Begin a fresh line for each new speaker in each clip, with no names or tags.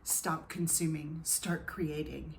Stop consuming, start creating.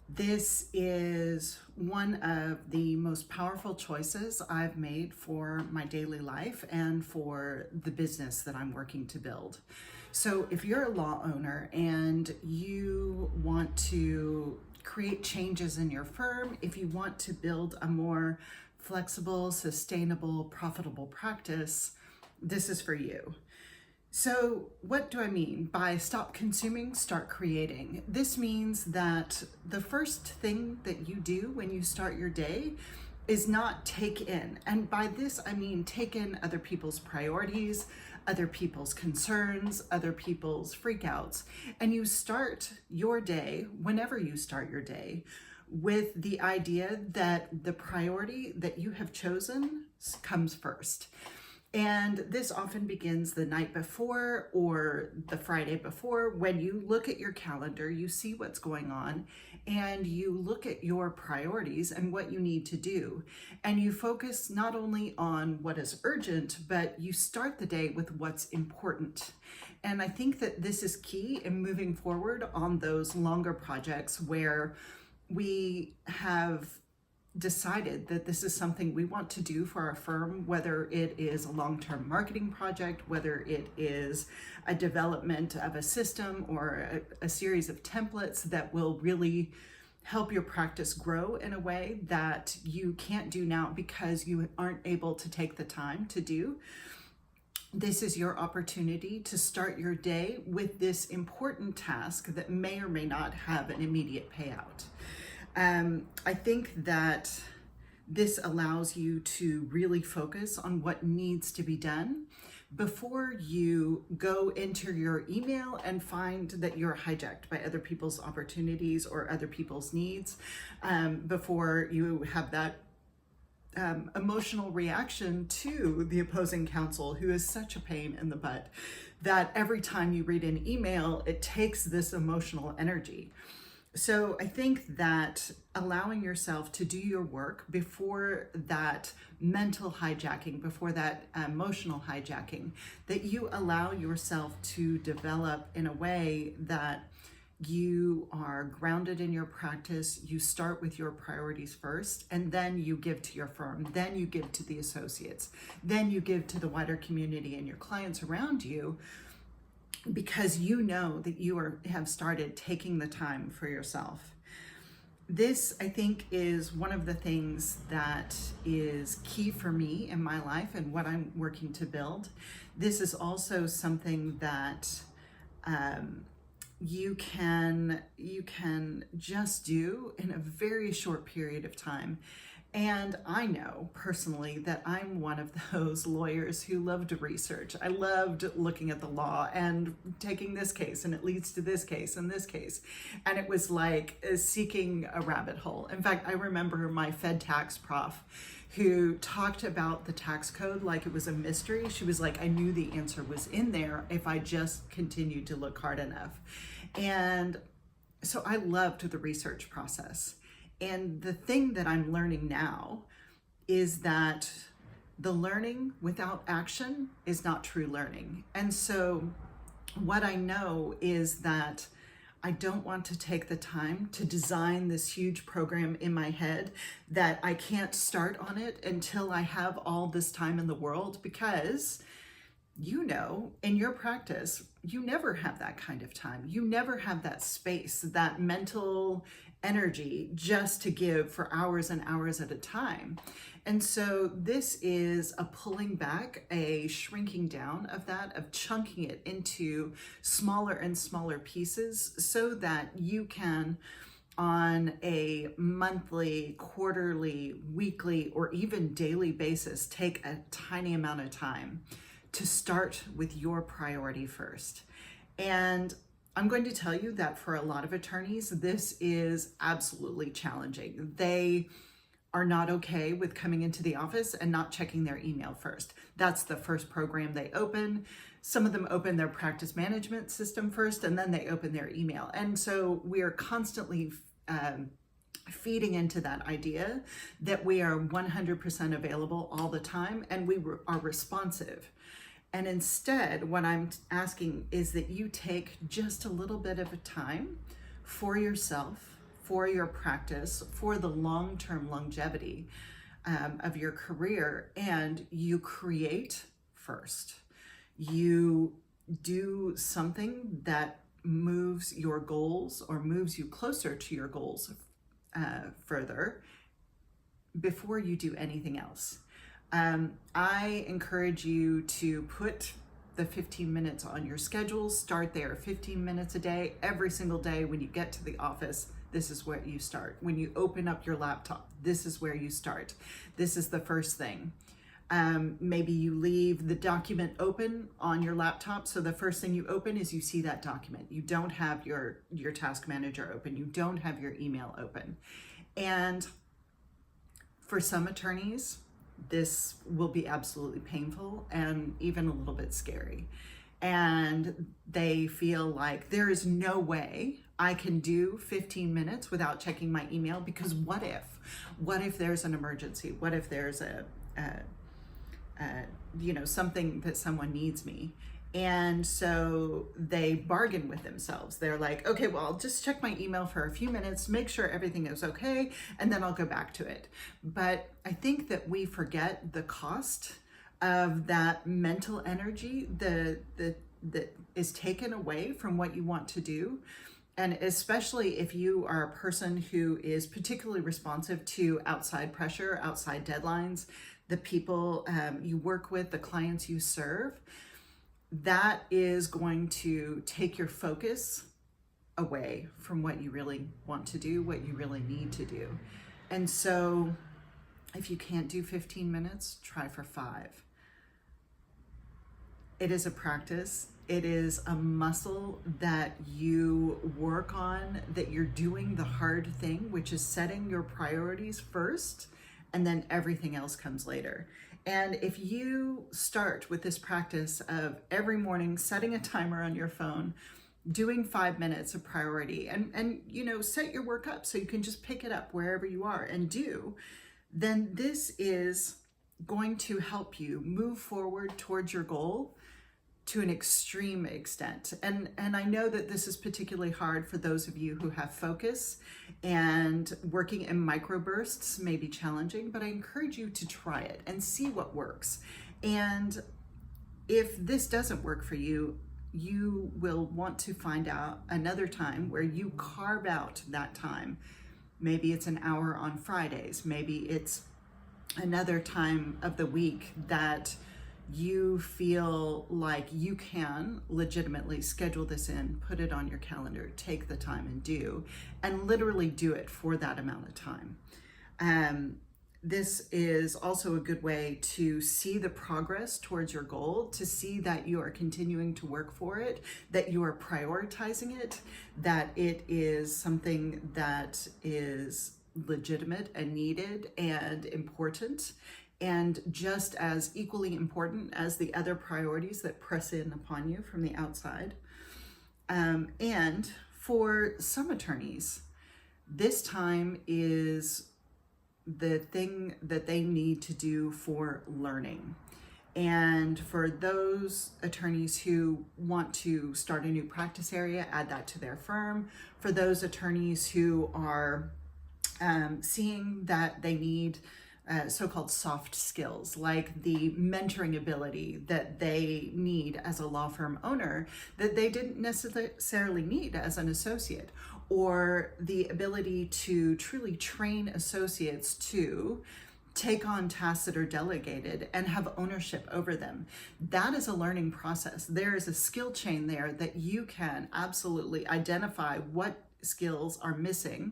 This is one of the most powerful choices I've made for my daily life and for the business that I'm working to build. So if you're a law owner and you want to create changes in your firm, if you want to build a more flexible, sustainable, profitable practice, this is for you. So what do I mean by stop consuming, start creating? This means that the first thing that you do when you start your day is not take in. And by this, I mean take in other people's priorities, other people's concerns, other people's freakouts. And you start your day, whenever you start your day, with the idea that the priority that you have chosen comes first. And this often begins the night before or the Friday before. When you look at your calendar, you see what's going on and you look at your priorities and what you need to do. And you focus not only on what is urgent, but you start the day with what's important. And I think that this is key in moving forward on those longer projects where we have decided that this is something we want to do for our firm, whether it is a long-term marketing project, whether it is a development of a system or a series of templates that will really help your practice grow in a way that you can't do now because you aren't able to take the time to do. This is your opportunity to start your day with this important task that may or may not have an immediate payout. I think that this allows you to really focus on what needs to be done before you go into your email and find that you're hijacked by other people's opportunities or other people's needs, before you have that emotional reaction to the opposing counsel, who is such a pain in the butt that every time you read an email, it takes this emotional energy. So I think that allowing yourself to do your work before that mental hijacking, before that emotional hijacking, that you allow yourself to develop in a way that you are grounded in your practice. You start with your priorities first, and then you give to your firm, then you give to the associates, then you give to the wider community and your clients around you, because you know that you have started taking the time for yourself. This, I think, is one of the things that is key for me in my life and what I'm working to build. This is also something that you can just do in a very short period of time. And I know personally that I'm one of those lawyers who love to research. I loved looking at the law and taking this case, and it leads to this case and this case. And it was like seeking a rabbit hole. In fact, I remember my Fed tax prof who talked about the tax code like it was a mystery. She was like, I knew the answer was in there if I just continued to look hard enough. And so I loved the research process. And the thing that I'm learning now is that the learning without action is not true learning. And so what I know is that I don't want to take the time to design this huge program in my head that I can't start on it until I have all this time in the world, because in your practice, you never have that kind of time. You never have that space, that mental energy just to give for hours and hours at a time. And so this is a pulling back, a shrinking down of that, of chunking it into smaller and smaller pieces so that you can, on a monthly, quarterly, weekly, or even daily basis, take a tiny amount of time to start with your priority first. And I'm going to tell you that for a lot of attorneys, this is absolutely challenging. They are not okay with coming into the office and not checking their email first. That's the first program they open. Some of them open their practice management system first, and then they open their email. And so we are constantly feeding into that idea that we are 100% available all the time and we are responsive. And instead, what I'm asking is that you take just a little bit of a time for yourself, for your practice, for the long-term longevity of your career, and you create first. You do something that moves your goals or moves you closer to your goals further before you do anything else. I encourage you to put the 15 minutes on your schedule. Start there, 15 minutes a day, every single day. When you get to the office, this is where you start. When you open up your laptop, this is where you start. This is the first thing. Maybe you leave the document open on your laptop, so the first thing you open is you see that document. You don't have your task manager open. You don't have your email open. And for some attorneys, this will be absolutely painful and even a little bit scary. And they feel like there is no way I can do 15 minutes without checking my email, because what if there's an emergency? What if there's something that someone needs me? And so they bargain with themselves. They're like, okay, well, I'll just check my email for a few minutes, make sure everything is okay, and then I'll go back to it. But I think that we forget the cost of that mental energy that is taken away from what you want to do. And especially if you are a person who is particularly responsive to outside pressure, outside deadlines, the people you work with, the clients you serve, that is going to take your focus away from what you really want to do, what you really need to do. And so if you can't do 15 minutes, try for 5. It is a practice. It is a muscle that you work on, that you're doing the hard thing, which is setting your priorities first, and then everything else comes later. And if you start with this practice of every morning setting a timer on your phone, doing 5 minutes of priority, and set your work up so you can just pick it up wherever you are and do, then this is going to help you move forward towards your goal to an extreme extent. And I know that this is particularly hard for those of you who have focus, and working in microbursts may be challenging, but I encourage you to try it and see what works. And if this doesn't work for you, you will want to find out another time where you carve out that time. Maybe it's an hour on Fridays. Maybe it's another time of the week that you feel like you can legitimately schedule this in, put it on your calendar, take the time and do, and literally do it for that amount of time. This is also a good way to see the progress towards your goal, to see that you are continuing to work for it, that you are prioritizing it, that it is something that is legitimate and needed and important, and just as equally important as the other priorities that press in upon you from the outside. And for some attorneys, this time is the thing that they need to do for learning. And for those attorneys who want to start a new practice area, add that to their firm. For those attorneys who are seeing that they need so-called soft skills, like the mentoring ability that they need as a law firm owner that they didn't necessarily need as an associate, or the ability to truly train associates to take on tasks that are delegated and have ownership over them. That is a learning process. There is a skill chain there that you can absolutely identify what skills are missing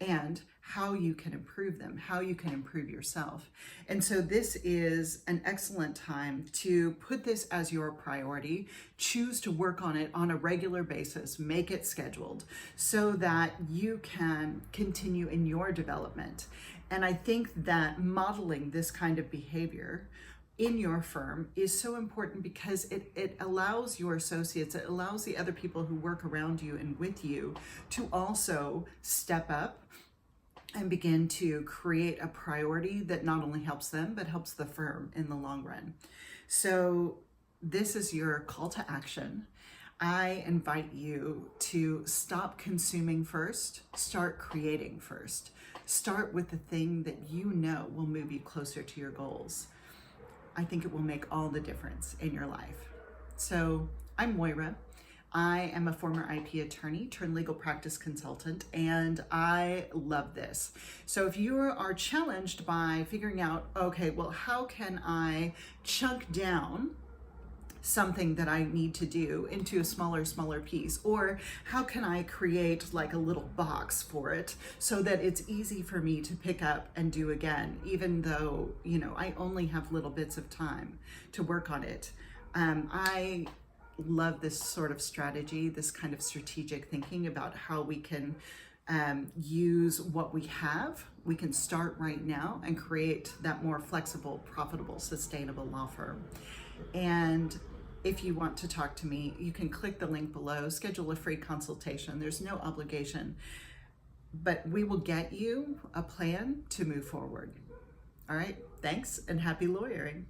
and how you can improve them, how you can improve yourself. And so this is an excellent time to put this as your priority, choose to work on it on a regular basis, make it scheduled so that you can continue in your development. And I think that modeling this kind of behavior in your firm is so important, because it allows your associates, it allows the other people who work around you and with you to also step up and begin to create a priority that not only helps them, but helps the firm in the long run. So this is your call to action. I invite you to stop consuming first, start creating first. Start with the thing that you know will move you closer to your goals. I think it will make all the difference in your life. So I'm Moira. I am a former IP attorney turned legal practice consultant, and I love this. So if you are challenged by figuring out, okay, well, how can I chunk down something that I need to do into a smaller piece, or how can I create like a little box for it so that it's easy for me to pick up and do again, even though, you know, I only have little bits of time to work on it. I love this sort of strategy, this kind of strategic thinking about how we can use what we have. We can start right now and create that more flexible, profitable, sustainable law firm. And if you want to talk to me, you can click the link below, schedule a free consultation. There's no obligation, but we will get you a plan to move forward. All right, thanks and happy lawyering.